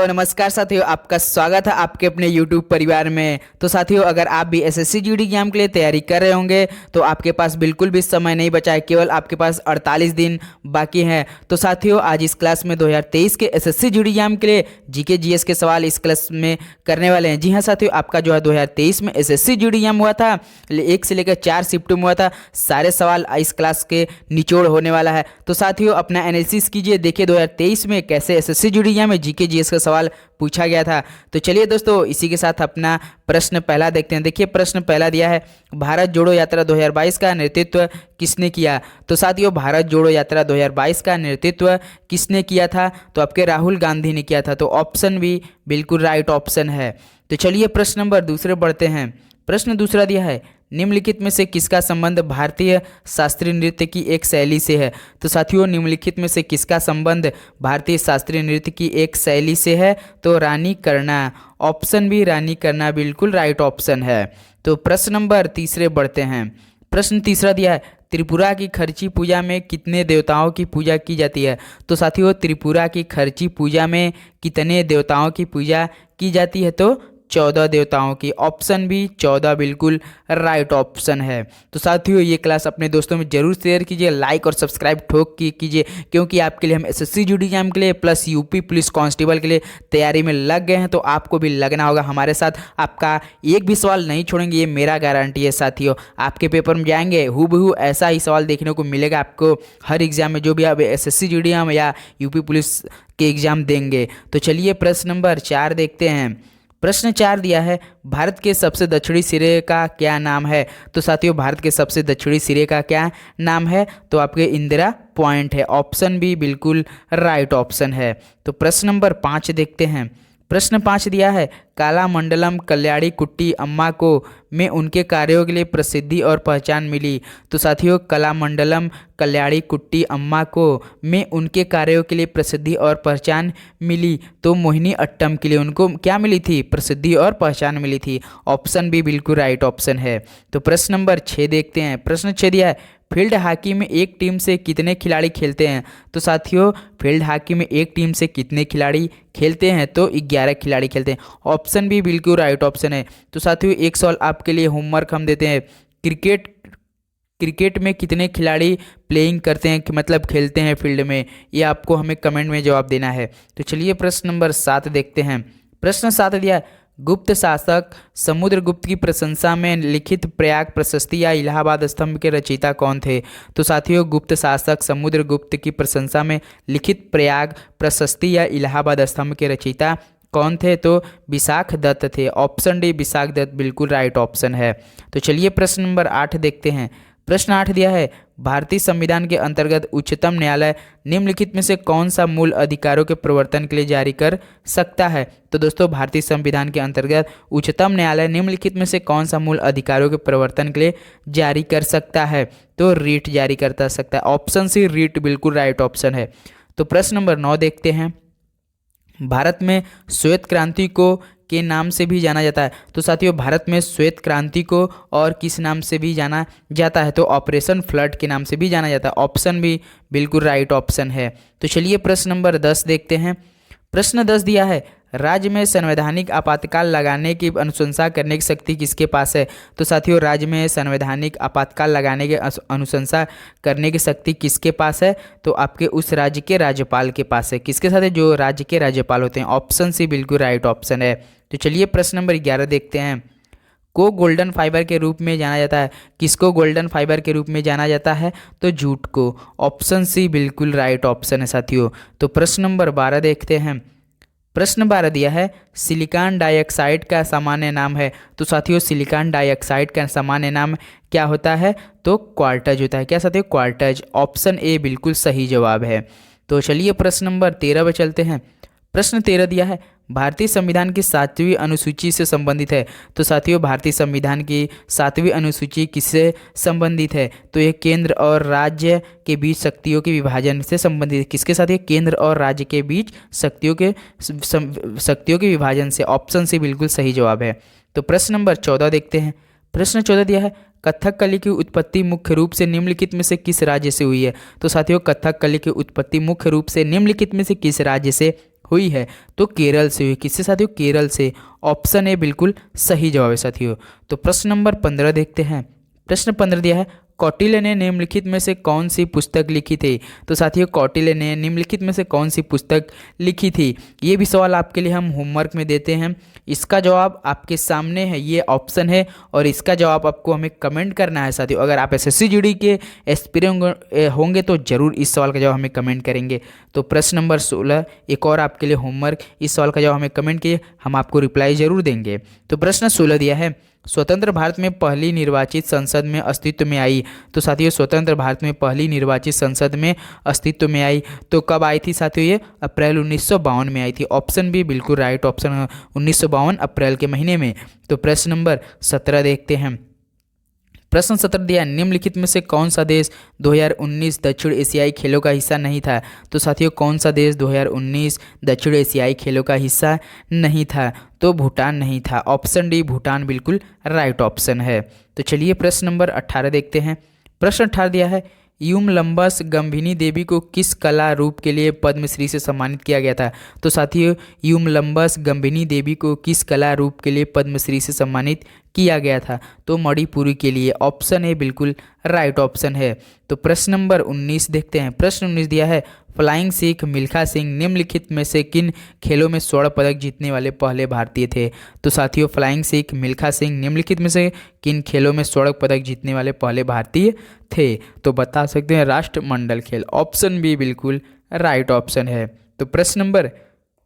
Hello नमस्कार साथियों, आपका स्वागत है आपके अपने YouTube परिवार में। तो साथियों, अगर आप भी एसएससी जीडी एग्जाम के लिए तैयारी कर रहे होंगे तो आपके पास बिल्कुल भी समय नहीं बचा है, केवल आपके पास 48 दिन बाकी हैं। तो साथियों, आज इस क्लास में 2023 के एसएससी जीडी एग्जाम के लिए जीके जीएस के सवाल इस क्लास में करने वाले हैं। जी हाँ साथियों, आपका जो है 2023 में एसएससी जीडी एग्जाम हुआ था, 1 से लेकर 4 शिफ्ट में हुआ था। सारे सवाल इस क्लास के निचोड़ होने वाला है। तो साथियों, अपना एनालिसिस कीजिए, देखिए 2023 में कैसे एसएससी जीडी एग्जाम में जीके जीएस का सवाल पूछा गया था। तो चलिए दोस्तों, इसी के साथ अपना प्रश्न पहला देखते हैं। देखिए, प्रश्न पहला दिया है, भारत जोड़ो यात्रा 2022 का नेतृत्व किसने किया। तो साथियों, भारत जोड़ो यात्रा 2022 का नेतृत्व किसने किया था, तो आपके राहुल गांधी ने किया था। तो ऑप्शन बी बिल्कुल राइट ऑप्शन है। तो चलिए प्रश्न नंबर दूसरे बढ़ते हैं। प्रश्न दूसरा दिया है, निम्नलिखित में से किसका संबंध भारतीय शास्त्रीय नृत्य की एक शैली से है। तो साथियों, निम्नलिखित में से किसका संबंध भारतीय शास्त्रीय नृत्य की एक शैली से है, तो रानी करना। ऑप्शन बी रानी करना बिल्कुल राइट ऑप्शन है। तो प्रश्न नंबर तीसरे बढ़ते हैं। प्रश्न तीसरा दिया है, त्रिपुरा की खर्ची पूजा में कितने देवताओं की पूजा की जाती है। तो साथियों, त्रिपुरा की खर्ची पूजा में कितने देवताओं की पूजा की जाती है, तो 14 देवताओं की। ऑप्शन बी 14 बिल्कुल राइट ऑप्शन है। तो साथियों, ये क्लास अपने दोस्तों में जरूर शेयर कीजिए, लाइक और सब्सक्राइब ठोक कीजिए, क्योंकि आपके लिए हम एसएससी जीडी एग्जाम के लिए प्लस यूपी पुलिस कांस्टेबल के लिए तैयारी में लग गए हैं। तो आपको भी लगना होगा हमारे साथ, आपका एक भी सवाल नहीं छोड़ेंगे, ये मेरा गारंटी है साथियों। आपके पेपर में जाएंगे हूबहू ऐसा ही सवाल देखने को मिलेगा आपको हर एग्जाम में, जो भी आप एसएससी जीडी एग्जाम या यूपी पुलिस के एग्जाम देंगे। तो चलिए प्रश्न नंबर 4 देखते हैं। प्रश्न 4 दिया है, भारत के सबसे दक्षिणी सिरे का क्या नाम है। तो साथियों, भारत के सबसे दक्षिणी सिरे का क्या नाम है, तो आपके इंदिरा पॉइंट है। ऑप्शन बी बिल्कुल राइट ऑप्शन है। तो प्रश्न नंबर 5 देखते हैं। प्रश्न 5 दिया है, काला मंडलम कल्याणी कुट्टी अम्मा को में उनके कार्यों के लिए प्रसिद्धि और पहचान मिली। तो साथियों, कलामंडलम कल्याणी कुट्टी अम्मा को में उनके कार्यों के लिए प्रसिद्धि और पहचान मिली, तो मोहिनी अट्टम के लिए उनको क्या मिली थी, प्रसिद्धि और पहचान मिली थी। ऑप्शन बी बिल्कुल राइट ऑप्शन है। तो प्रश्न नंबर 6 देखते हैं। प्रश्न 6 दिया है, फील्ड हॉकी में एक टीम से कितने खिलाड़ी खेलते हैं। तो साथियों, फील्ड हॉकी में एक टीम से कितने खिलाड़ी खेलते हैं, तो 11 खिलाड़ी खेलते हैं। ऑप्शन बी बिल्कुल राइट ऑप्शन है। तो साथियों, एक सवाल आपके लिए होमवर्क हम देते हैं, क्रिकेट में कितने खिलाड़ी प्लेइंग करते हैं, मतलब खेलते हैं फील्ड में, ये आपको हमें कमेंट में जवाब देना है। तो चलिए प्रश्न नंबर 7 देखते हैं। प्रश्न 7 दिया, गुप्त शासक समुद्रगुप्त की प्रशंसा में लिखित प्रयाग प्रशस्ति या इलाहाबाद स्तंभ के रचयिता कौन थे। तो साथियों, गुप्त शासक समुद्रगुप्त की प्रशंसा में लिखित प्रयाग प्रशस्ति या इलाहाबाद स्तंभ के रचयिता कौन थे, तो विशाख दत्त थे। ऑप्शन डी विशाख दत्त बिल्कुल राइट ऑप्शन है। तो चलिए प्रश्न नंबर 8 देखते हैं। प्रश्न 8 दिया है, भारतीय संविधान के अंतर्गत उच्चतम न्यायालय निम्नलिखित में से कौन सा मूल अधिकारों के प्रवर्तन के लिए जारी कर सकता है। तो दोस्तों, भारतीय संविधान के अंतर्गत उच्चतम न्यायालय निम्नलिखित में से कौन सा मूल अधिकारों के प्रवर्तन के लिए जारी कर सकता है, तो रीट जारी करता सकता है। ऑप्शन सी रीट बिल्कुल राइट ऑप्शन है। तो प्रश्न नंबर 9 देखते हैं। भारत में श्वेत क्रांति को के नाम से भी जाना जाता है। तो साथियों, भारत में श्वेत क्रांति को और किस नाम से भी जाना जाता है, तो ऑपरेशन फ्लड के नाम से भी जाना जाता है। ऑप्शन भी बिल्कुल राइट ऑप्शन है। तो चलिए प्रश्न नंबर 10 देखते हैं। प्रश्न 10 दिया है, राज्य में संवैधानिक आपातकाल लगाने की अनुशंसा करने की शक्ति किसके पास है। तो साथियों, राज्य में संवैधानिक आपातकाल लगाने की अनुशंसा करने की शक्ति किसके पास है, तो आपके उस राज्य के राज्यपाल के पास है। किसके साथ है, जो राज्य के राज्यपाल होते हैं। ऑप्शन सी बिल्कुल राइट ऑप्शन है। तो चलिए प्रश्न नंबर 11 देखते हैं। को गोल्डन फाइबर के रूप में जाना जाता है। किसको गोल्डन फाइबर के रूप में जाना जाता है, तो जूट को। ऑप्शन सी बिल्कुल राइट ऑप्शन है साथियों। तो प्रश्न नंबर 12 देखते हैं। प्रश्न 12 दिया है, सिलिकॉन डाइऑक्साइड का सामान्य नाम है। तो साथियों, सिलिकॉन डाइऑक्साइड का सामान्य नाम क्या होता है, तो क्वार्टज होता है। क्या साथियों, क्वार्टज। ऑप्शन ए बिल्कुल सही जवाब है। तो चलिए प्रश्न नंबर 13 पे चलते हैं। प्रश्न 13 दिया है, भारतीय संविधान की 7वीं अनुसूची से संबंधित है। तो साथियों, भारतीय संविधान की 7वीं अनुसूची किससे संबंधित है, तो यह केंद्र और राज्य के बीच शक्तियों के विभाजन से संबंधित है। किसके साथ, ये केंद्र और राज्य के बीच शक्तियों के विभाजन से। ऑप्शन सी बिल्कुल सही जवाब है। तो प्रश्न नंबर 14 देखते हैं। प्रश्न 14 दिया है, कथकली की उत्पत्ति मुख्य रूप से निम्नलिखित में से किस राज्य से हुई है। तो साथियों, कथकली की उत्पत्ति मुख्य रूप से निम्नलिखित में से किस राज्य से हुई है तो केरल से हुई। किससे साथियों? केरल से। ऑप्शन ए बिल्कुल सही जवाब है साथियों। तो प्रश्न नंबर 15 देखते हैं। प्रश्न 15 दिया है, कौटिल्य ने निम्नलिखित में से कौन सी पुस्तक लिखी थी? तो साथियों कौटिल्य ने निम्नलिखित में से कौन सी पुस्तक लिखी थी? ये भी सवाल आपके लिए हम होमवर्क में देते हैं। इसका जवाब आपके सामने है, ये ऑप्शन है और इसका जवाब आपको हमें कमेंट करना है साथियों। अगर आप एसएससी जीडी के एक्सपीरियंस होंगे तो जरूर इस सवाल का जवाब हमें कमेंट करेंगे। तो प्रश्न नंबर 16 एक और आपके लिए होमवर्क, इस सवाल का जवाब हमें कमेंट किए, हम आपको रिप्लाई जरूर देंगे। तो प्रश्न 16 दिया है, स्वतंत्र भारत में पहली निर्वाचित संसद में अस्तित्व में आई। तो साथियों स्वतंत्र भारत में पहली निर्वाचित संसद में अस्तित्व में आई तो कब आई थी साथियों? ये अप्रैल 1952 में आई थी। ऑप्शन बी बिल्कुल राइट ऑप्शन है, 1952 अप्रैल के महीने में। तो प्रश्न नंबर 17 देखते हैं। प्रश्न 17 दिया, निम्नलिखित में से कौन सा देश 2019 दक्षिण एशियाई खेलों का हिस्सा नहीं था? तो साथियों कौन सा देश 2019 दक्षिण एशियाई खेलों का हिस्सा नहीं था? तो भूटान नहीं था। ऑप्शन डी भूटान बिल्कुल राइट ऑप्शन है। तो चलिए प्रश्न नंबर 18 देखते हैं। प्रश्न 18 दिया है, यूमलंबस गंभिनी देवी को किस कला रूप के लिए पद्मश्री से सम्मानित किया गया था? तो साथियों यूमलंबस गंभिनी देवी को किस कला रूप के लिए पद्मश्री से सम्मानित किया गया था? तो मणिपुरी के लिए। ऑप्शन ए बिल्कुल राइट ऑप्शन है। तो प्रश्न नंबर 19 देखते हैं। प्रश्न 19 दिया है, फ्लाइंग सिख मिल्खा सिंह निम्नलिखित में से किन खेलों में स्वर्ण पदक जीतने वाले पहले भारतीय थे? तो साथियों फ्लाइंग सिख मिल्खा सिंह निम्नलिखित में से किन खेलों में स्वर्ण पदक जीतने वाले पहले भारतीय थे? तो बता सकते हैं राष्ट्रमंडल खेल। ऑप्शन बी बिल्कुल राइट ऑप्शन है। तो प्रश्न नंबर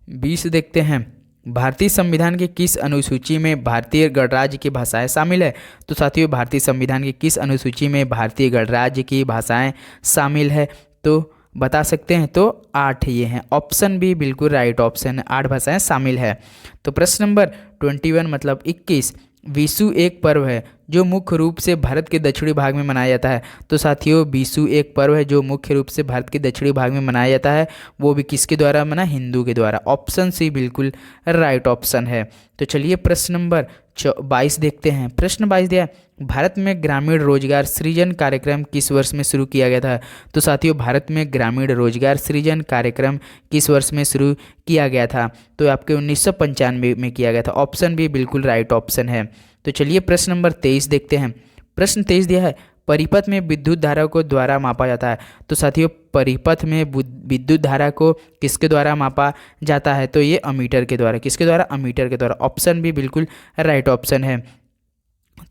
20 देखते हैं, भारतीय संविधान के किस अनुसूची में भारतीय गणराज्य की भाषाएं शामिल है? तो साथियों भारतीय संविधान की किस अनुसूची में भारतीय गणराज्य की भाषाएं शामिल है? तो बता सकते हैं। तो 8 ये हैं। ऑप्शन बी बिल्कुल राइट ऑप्शन है, 8 भाषाएं शामिल है। तो प्रश्न नंबर 21 मतलब 21, विशु एक पर्व है जो मुख्य रूप से भारत के दक्षिणी भाग में मनाया जाता है। तो साथियों विशु एक पर्व है जो मुख्य रूप से भारत के दक्षिणी भाग में मनाया जाता है, वो भी किसके द्वारा मना? हिंदू के द्वारा। ऑप्शन सी बिल्कुल राइट ऑप्शन है। तो चलिए प्रश्न नंबर 22 देखते हैं। प्रश्न 22 दिया, भारत में ग्रामीण रोजगार सृजन कार्यक्रम किस वर्ष में शुरू किया गया था? तो साथियों भारत में ग्रामीण रोजगार सृजन कार्यक्रम किस वर्ष में शुरू किया गया था? तो आपके 1995 में किया गया था। ऑप्शन बी बिल्कुल राइट ऑप्शन है। तो चलिए प्रश्न नंबर 23 देखते हैं। प्रश्न 23 दिया है, परिपथ में विद्युत धारा को द्वारा मापा जाता है। तो साथियों परिपथ में विद्युत धारा को किसके द्वारा मापा जाता है? तो ये अमीटर के द्वारा। किसके द्वारा? अमीटर के द्वारा। ऑप्शन भी बिल्कुल राइट ऑप्शन है।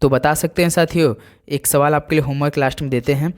तो बता सकते हैं साथियों, एक सवाल आपके लिए होमवर्क लास्ट में देते हैं,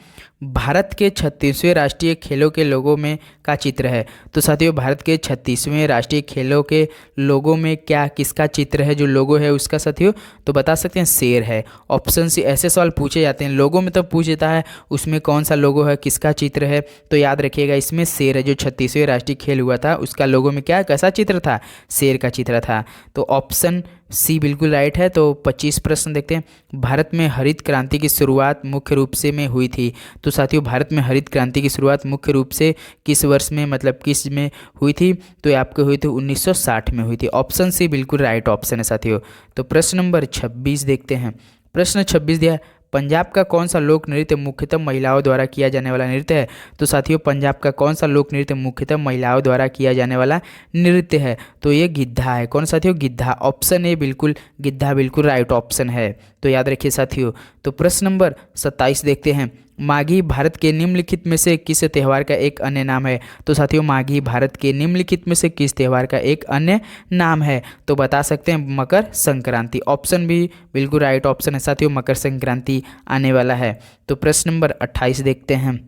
भारत के 36वें राष्ट्रीय खेलों के लोगों में का चित्र है। तो साथियों भारत के 36वें राष्ट्रीय खेलों के लोगों में क्या किसका चित्र है? जो लोगो है उसका साथियों तो बता सकते हैं शेर है। Option C. ऐसे सवाल पूछे जाते हैं, लोगों में तो पूछ देता है उसमें कौन सा लोगो है, किसका चित्र है? तो याद रखिएगा इसमें शेर है। जो 36वें राष्ट्रीय खेल हुआ था उसका लोगो में क्या कैसा चित्र था? शेर का चित्र था। तो ऑप्शन सी बिल्कुल राइट है। तो 25 प्रश्न देखते हैं, भारत में हरित क्रांति की शुरुआत मुख्य रूप से में हुई थी। तो साथियों भारत में हरित क्रांति की शुरुआत मुख्य रूप से किस वर्ष में मतलब किस में हुई थी? तो ये आपके हुई थी 1960 में हुई थी। ऑप्शन सी बिल्कुल राइट ऑप्शन है साथियों। तो प्रश्न नंबर 26 देखते हैं। प्रश्न 26 दिया है, पंजाब का कौन सा लोक नृत्य मुख्यतः महिलाओं द्वारा किया जाने वाला नृत्य है? तो साथियों पंजाब का कौन सा लोक नृत्य मुख्यतः महिलाओं द्वारा किया जाने वाला नृत्य है? तो ये गिद्धा है। कौन साथियों? गिद्धा। ऑप्शन ए बिल्कुल गिद्धा बिल्कुल राइट ऑप्शन है। तो याद रखिए साथियों। तो प्रश्न नंबर 27 देखते हैं, माघी भारत के निम्नलिखित में से किस त्यौहार का एक अन्य नाम है? तो साथियों माघी भारत के निम्नलिखित में से किस त्यौहार का एक अन्य नाम है? तो बता सकते हैं मकर संक्रांति। ऑप्शन भी बिल्कुल राइट ऑप्शन है साथियों, मकर संक्रांति आने वाला है। तो प्रश्न नंबर 28 देखते हैं,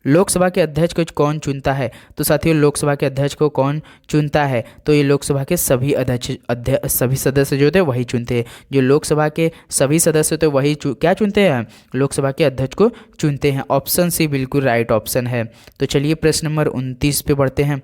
लोकसभा के अध्यक्ष को कौन चुनता है? तो साथियों लोकसभा के अध्यक्ष को कौन चुनता है? तो ये लोकसभा के सभी सभी सदस्य जो थे वही चुनते हैं। जो लोकसभा के सभी सदस्य थे वही क्या चुनते हैं? लोकसभा के अध्यक्ष को चुनते हैं। ऑप्शन सी बिल्कुल राइट ऑप्शन है। तो चलिए प्रश्न नंबर 29 पे बढ़ते हैं।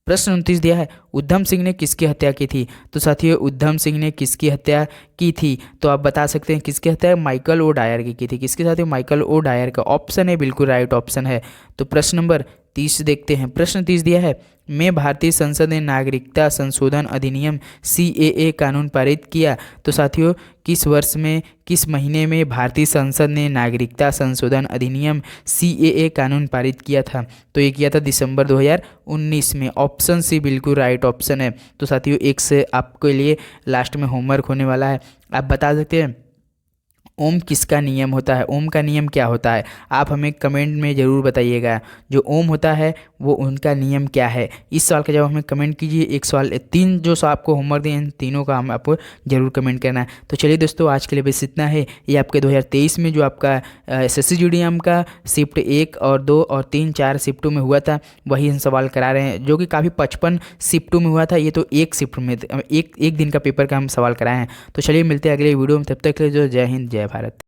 प्रश्न 29 दिया है, उद्धम सिंह ने किसकी हत्या की थी? तो साथियों उद्धम सिंह ने किसकी हत्या की थी? तो आप बता सकते हैं किसकी हत्या? माइकल ओ डायर की थी। किसके साथियों? माइकल ओ डायर का। ऑप्शन है बिल्कुल राइट ऑप्शन है। तो प्रश्न नंबर 30 देखते हैं। प्रश्न 30 दिया है, में भारतीय संसद ने नागरिकता संशोधन अधिनियम CAA कानून पारित किया। तो साथियों किस वर्ष में, किस महीने में भारतीय संसद ने नागरिकता संशोधन अधिनियम CAA कानून पारित किया था? तो ये किया था दिसंबर 2019 में। ऑप्शन सी बिल्कुल राइट ऑप्शन है। तो साथियों एक से आपके लिए लास्ट में होमवर्क होने वाला है। आप बता सकते हैं ओम किसका नियम होता है? ओम का नियम क्या होता है? आप हमें कमेंट में ज़रूर बताइएगा। जो ओम होता है वो उनका नियम क्या है? इस सवाल का जवाब हमें कमेंट कीजिए। एक सवाल, 3 जो आपको होमवर्क दिए इन तीनों का हम आपको जरूर कमेंट करना है। तो चलिए दोस्तों आज के लिए बस इतना है। ये आपके 2023 में जो आपका SSC GD एग्जाम का शिफ्ट 1 और 2 और 3 4 शिफ्टों में हुआ था वही हम सवाल करा रहे हैं, जो कि काफ़ी 55 शिफ्टों में हुआ था। ये तो एक शिफ्ट में एक दिन का पेपर का हम सवाल कराए हैं। तो चलिए मिलते हैं अगले वीडियो में, तब तक के लिए जो जय हिंद जय भारत।